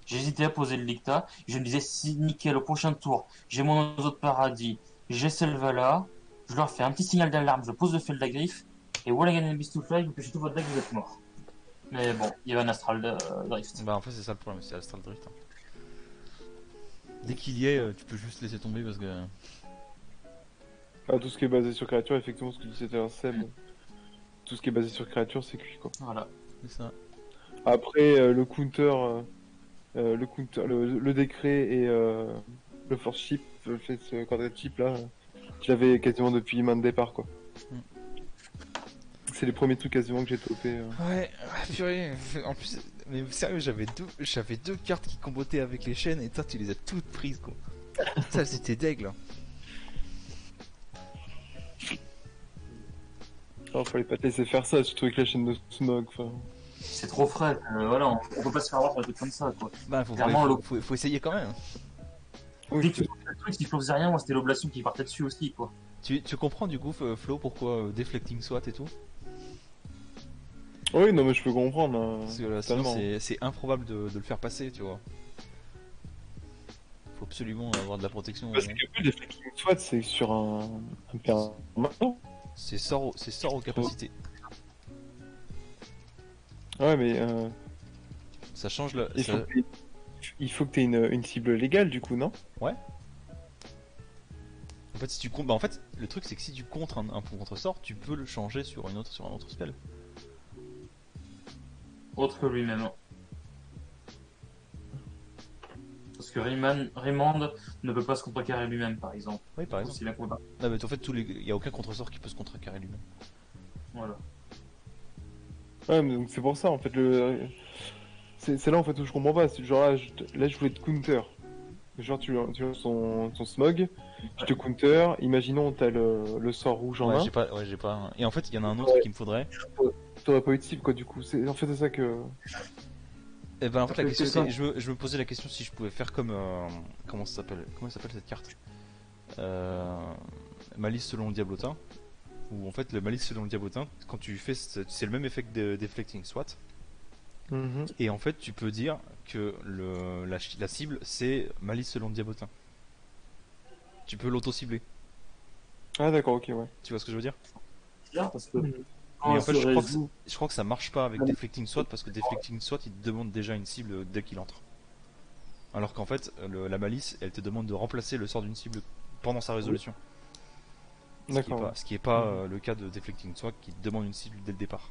J'hésitais à poser le dictat. Je me disais, si nickel, au prochain tour, j'ai mon oiseau de paradis, j'ai Selvala, je leur fais un petit signal d'alarme, je pose le feu de la griffe, et voilà, gagne Beast to Fly, vous piochez tout votre deck, vous êtes mort. Mais bon, il y avait un Astral Drift. Bah en fait c'est ça le problème, c'est Astral Drift. Hein. Dès qu'il y est, tu peux juste laisser tomber parce que... Ah, tout ce qui est basé sur créature, effectivement, ce que disait un Seb. Tout ce qui est basé sur créature, c'est cuit quoi. Voilà. C'est ça. Après, le counter, le décret et le force chip, fait ce quadret chip là, je l'avais quasiment depuis main de départ quoi. Mm. c'est les premiers trucs quasiment que j'ai topé. Ouais, purée. En plus, mais sérieux, j'avais deux cartes qui combattaient avec les chaînes et toi, tu les as toutes prises, quoi. Ça, c'était deg, là. Oh, fallait pas te laisser faire ça, surtout avec la chaîne de Smog. Enfin... C'est trop frais. Voilà, on peut pas se faire avoir sur des trucs comme ça, quoi. Bah, Clairement, faut essayer quand même. Oui, dès que le truc, s'il faisait rien, moi, c'était l'oblation qui partait dessus aussi, quoi. Tu comprends du coup, Flo, pourquoi Deflecting SWAT et tout? oui, non, mais je peux comprendre. Parce que là, sinon, totalement. c'est improbable de le faire passer, tu vois. Faut absolument avoir de la protection. Parce que les Flicking SWAT, c'est sur un permanent. C'est sort aux capacités. Ouais, mais Ça change le. il faut que t'aies une cible légale, du coup, non? Ouais. En fait, si tu bah en fait, le truc c'est que si tu contres un contre-sort, tu peux le changer sur un autre spell. Autre que lui-même. Hein. Parce que Remand ne peut pas se contrecarrer lui-même, par exemple. Oui, par exemple. Aussi bien qu'on peut pas. Non, mais en fait, il y a aucun contre-sort qui peut se contrecarrer lui-même. Voilà. Ouais, mais donc c'est pour ça, en fait, c'est là, en fait, où je comprends pas. C'est genre, là, je voulais te counter. Genre, tu as son smog, je te counter, imaginons t'as le sort rouge en Ouais, main. j'ai pas. Et en fait, il y en a un autre qu'il me faudrait. T'aurais pas eu de cible, quoi, du coup. En fait, c'est ça que... Et ben en fait, la question ça. c'est, je me posais la question si je pouvais faire comme comment ça s'appelle cette carte Malice selon le Diablotin. Où en fait, le Malice selon le Diablotin, quand tu fais, c'est le même effet que Deflecting SWAT. Mhm. Et en fait, tu peux dire que la cible c'est Malice selon le Diablotin. Tu peux l'auto-cibler. Ah, d'accord, ok, ouais. Tu vois ce que je veux dire? C'est bien parce que Mais en fait, je crois que ça marche pas avec Deflecting SWAT parce que Deflecting SWAT il te demande déjà une cible dès qu'il entre. Alors qu'en fait, la malice elle te demande de remplacer le sort d'une cible pendant sa résolution. D'accord. Ce qui est pas le cas de Deflecting SWAT qui te demande une cible dès le départ.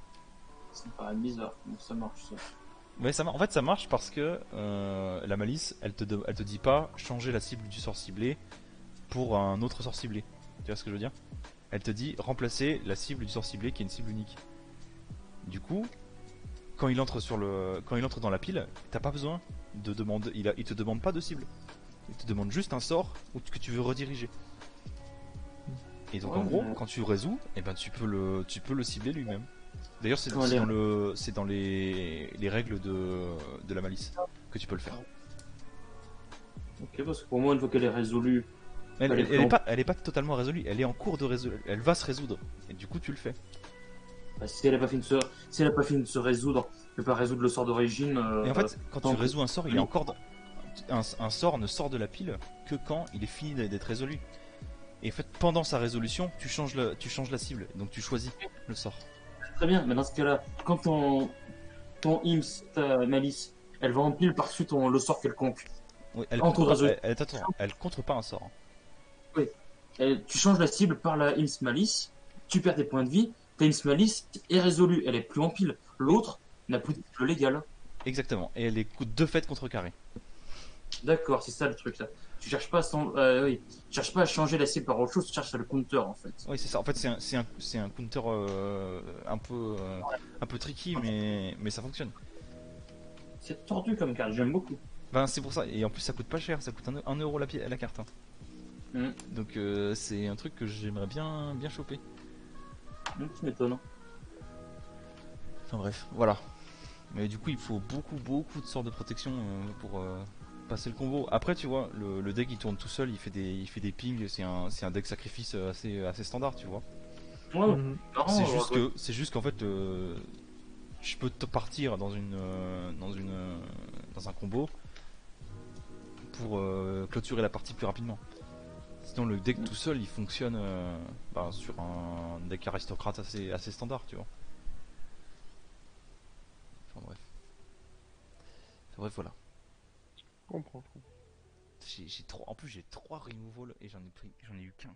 Ça me paraît bizarre, mais ça marche ça. Mais en fait, ça marche parce que la malice elle te dit pas changer la cible du sort ciblé pour un autre sort ciblé. Tu vois ce que je veux dire? Elle te dit remplacer la cible du sort ciblé qui est une cible unique. Du coup, quand il entre dans la pile, t'as pas besoin de demander, il te demande pas de cible. Il te demande juste un sort que tu veux rediriger. Et donc en gros, quand tu résous, eh ben tu peux le cibler lui-même. D'ailleurs, c'est dans les règles de la malice que tu peux le faire. Ok, parce que pour moi, une fois qu'elle est résolue, Elle est pas totalement résolue, elle est en cours de résolution, elle va se résoudre. Et du coup, tu le fais. bah, si elle a pas fini de se résoudre, elle peut pas résoudre le sort d'origine. Et en fait, quand tu résous un sort, il est encore un sort ne sort de la pile que quand il est fini d'être résolu. Et en fait, pendant sa résolution, tu changes la cible, donc tu choisis le sort. Très bien, mais dans ce cas-là, quand ton IMS, ta malice, elle va en pile par-dessus le sort quelconque. Oui, Attends, elle contre pas un sort. tu changes la cible par la IMS malice, tu perds des points de vie, ta IMS malice est résolue, elle est plus en pile. L'autre n'a plus de cible légale. Exactement, et elle est de fait contrecarrée. D'accord, c'est ça le truc là. Tu cherches pas tu cherches pas à changer la cible par autre chose, tu cherches à le counter en fait. Oui, c'est ça. En fait, c'est un counter un peu tricky, mais ça fonctionne. C'est tordu comme carte, j'aime beaucoup. Ben, c'est pour ça. Et en plus, ça coûte pas cher. Ça coûte 1 euro la carte. Hein. Donc, c'est un truc que j'aimerais bien choper. Tu m'étonnes. Enfin bref, voilà. Mais du coup, il faut beaucoup de sorts de protection pour passer le combo. Après, tu vois, le deck il tourne tout seul, il fait des pings. C'est un deck sacrifice assez standard, tu vois. Ouais, C'est juste qu'en fait, je peux te partir dans un combo pour clôturer la partie plus rapidement. Sinon, le deck tout seul, il fonctionne sur un deck aristocrate assez standard, tu vois. Enfin bref, voilà. Je comprends. En plus, j'ai 3 removal et j'en ai eu qu'un.